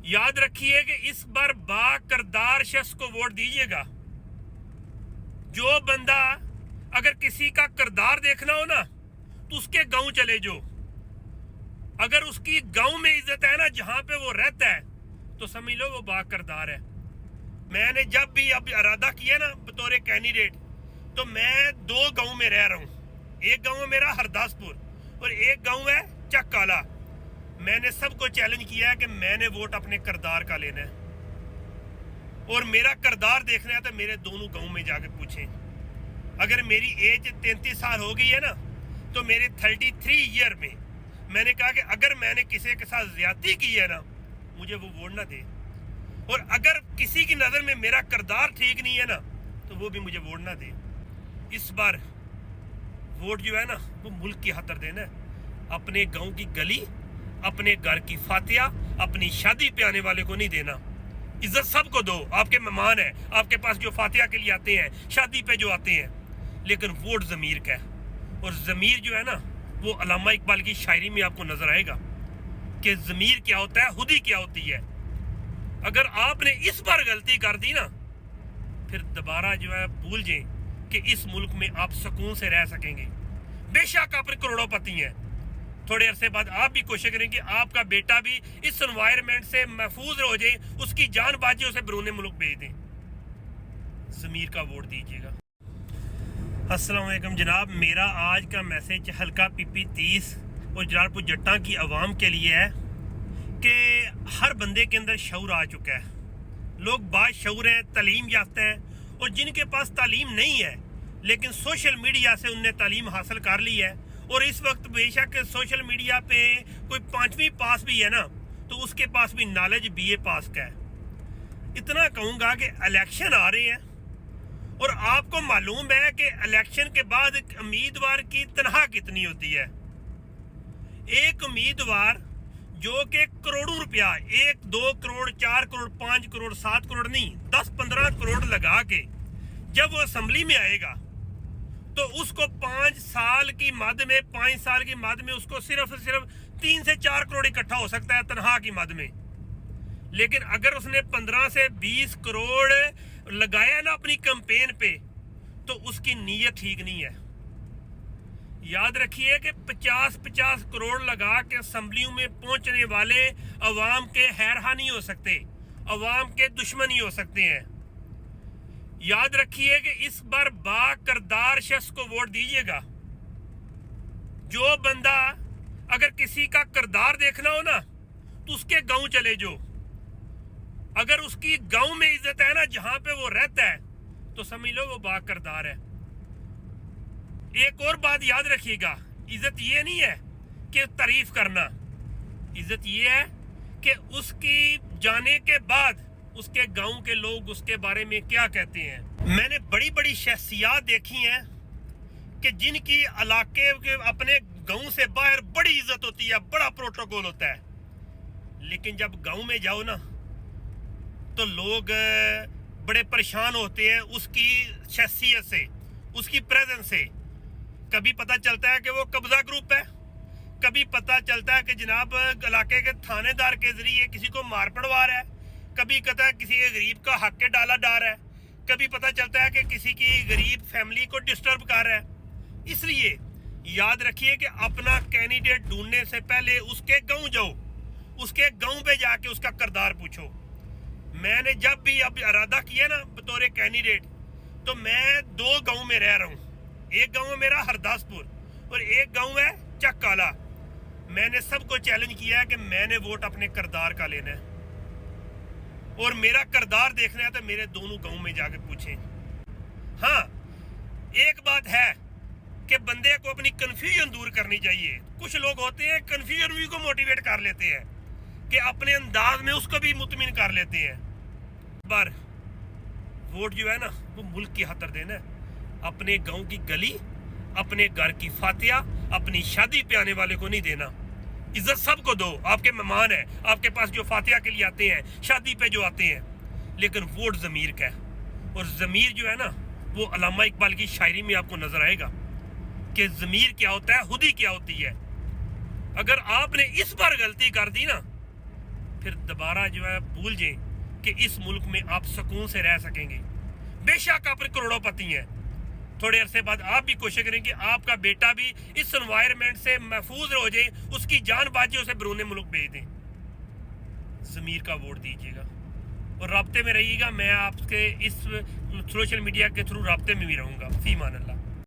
याद रखिए कि इस बार बा किरदार शख्स को वोट दीजिएगा। जो बंदा अगर किसी का किरदार देखना हो ना तो उसके गांव चले जाओ। अगर उसकी गांव में इज्जत है ना, जहां पे वो रहता है, तो समझ लो वो बा किरदार है। मैंने जब भी अब इरादा किया ना बतौर कैंडिडेट, तो मैं 2 गांव में रह रहा हूँ। एक गांव है मेरा हरदासपुर और एक गांव है चक काला। मैंने सबको चैलेंज किया है कि मैंने वोट अपने किरदार का लेना है और मेरा किरदार देखना है तो मेरे दोनों गांव में जाके पूछें। अगर मेरी एज 33 साल हो गई है ना, तो मेरे 33 ईयर में मैंने कहा कि अगर मैंने किसी के साथ ज्यादती की है ना, मुझे वो वोट ना दे। और अगर किसी की नज़र में मेरा किरदार ठीक नहीं है ना, तो वो भी मुझे वोट ना दे। इस बार वोट जो है ना, वो मुल्क की खातिर देना है। अपने गांव की गली, अपने घर की फातिया, अपनी शादी पे आने वाले को नहीं देना। इज्जत सबको दो, आपके मेहमान हैं, आपके पास जो फातिया के लिए आते हैं, शादी पे जो आते हैं, लेकिन वोट ज़मीर का है। और ज़मीर जो है ना, वो अल्लामा इकबाल की शायरी में आपको नजर आएगा कि ज़मीर क्या होता है, खुदी क्या होती है। अगर आपने इस बार गलती कर दी ना, फिर दोबारा जो है भूल जाए कि इस मुल्क में आप सुकून से रह सकेंगे। बेशक आप करोड़ोंपति हैं, थोड़े अरसे बाद आप भी कोशिश करें कि आपका बेटा भी इस एनवायरनमेंट से महफूज हो जाए, उसकी जान बाजी उसे बरूने मुल्क भेज दें। ज़मीर का वोट दीजिएगा। अस्सलाम वालेकुम जनाब, मेरा आज का मैसेज हल्का पीपी 30 और जलालपुर जट्टा की आवाम के लिए है कि हर बंदे के अंदर शऊर आ चुका है। लोग बाशऊर हैं, तालीम याफ्ता हैं, और जिनके पास तालीम नहीं है लेकिन सोशल मीडिया से उनने तालीम हासिल कर ली है, और इस वक्त बेशक सोशल मीडिया पे कोई 5वीं पास भी है ना, तो उसके पास भी नॉलेज BA पास का है। इतना कहूँगा कि इलेक्शन आ रहे हैं और आपको मालूम है कि इलेक्शन के बाद उम्मीदवार की तनख्वाह कितनी होती है। एक उम्मीदवार जो कि करोड़ों रुपया, 1, 2 करोड़, 4 करोड़, 5 करोड़, 7 करोड़ नहीं, 10-15 करोड़ लगा के जब वो असेंबली में आएगा, तो उसको 5 साल की मद में, 5 साल की मद में उसको सिर्फ 3 से 4 करोड़ इकट्ठा हो सकता है तनख्वाह की मद में। लेकिन अगर उसने 15 से 20 करोड़ लगाया ना अपनी कैंपेन पे, तो उसकी नीयत ठीक नहीं है। याद रखिए कि 50-50 करोड़ लगा के असेंबलियों में पहुंचने वाले अवाम के हैरहा नहीं हो सकते, अवाम के दुश्मन ही हो सकते हैं। याद रखिए कि इस बार बा किरदार शख्स को वोट दीजिएगा। जो बंदा अगर किसी का किरदार देखना हो ना, तो उसके गांव चले जाओ। अगर उसकी गांव में इज्जत है ना, जहां पे वो रहता है, तो समझ लो वो बा किरदार है। एक और बात याद रखिएगा, इज्जत ये नहीं है कि तारीफ करना, इज्जत ये है कि उसकी जाने के बाद उसके गांव के लोग उसके बारे में क्या कहते हैं। मैंने बड़ी बड़ी शख्सियत देखी हैं कि जिनकी इलाके के अपने गांव से बाहर बड़ी इज्जत होती है, बड़ा प्रोटोकॉल होता है, लेकिन जब गांव में जाओ ना, तो लोग बड़े परेशान होते हैं उसकी शख्सियत से, उसकी प्रेजेंस से। कभी पता चलता है कि वो कब्जा ग्रुप है, कभी पता चलता है कि जनाब इलाके के थानेदार के जरिए किसी को मार पड़वा रहा है, कभी कहता है किसी गरीब का हक के डाला डाल रहा है, कभी पता चलता है कि किसी की गरीब फैमिली को डिस्टर्ब कर रहा है। इसलिए याद रखिए कि अपना कैंडिडेट ढूंढने से पहले उसके गांव जाओ, उसके गांव पे जाके उसका किरदार पूछो। मैंने जब भी अब इरादा किया ना बतौर कैंडिडेट, तो मैं 2 गांव में रह रहा हूँ। एक गांव है मेरा हरदासपुर और एक गांव है चक काला। मैंने सबको चैलेंज किया है कि मैंने वोट अपने किरदार का लेना है और मेरा किरदार देखना है तो मेरे दोनों गांव में जाके पूछें। हाँ, एक बात है कि बंदे को अपनी कंफ्यूजन दूर करनी चाहिए। कुछ लोग होते हैं कंफ्यूजन भी को मोटिवेट कर लेते हैं कि अपने अंदाज में उसको भी मुतमिन कर लेते हैं। पर वोट जो है ना, वो मुल्क की खातिर देना है। अपने गांव की गली, अपने घर की फातिया, अपनी शादी पे आने वाले को नहीं देना। इज्जत सबको दो, आपके मेहमान हैं, आपके पास जो फातिया के लिए आते हैं, शादी पे जो आते हैं, लेकिन वोट ज़मीर का है। और ज़मीर जो है ना, वो अल्लामा इकबाल की शायरी में आपको नजर आएगा कि ज़मीर क्या होता है, खुदी क्या होती है। अगर आपने इस बार गलती कर दी ना, پھر دوبارہ جو ہے بھول جائیں کہ اس ملک میں آپ سکون سے رہ سکیں گے. بے شک آپ کروڑوں پتی ہیں, تھوڑے عرصے بعد آپ بھی کوشش کریں کہ آپ کا بیٹا بھی اس انوائرمنٹ سے محفوظ ہو جائے, اس کی جان بچ جائے, اسے بیرون ملک بھیج دیں. ضمیر کا ووٹ دیجیے گا اور رابطے میں رہیے گا. میں آپ کے اس سوشل میڈیا کے تھرو رابطے میں بھی رہوں گا. فی امان اللہ.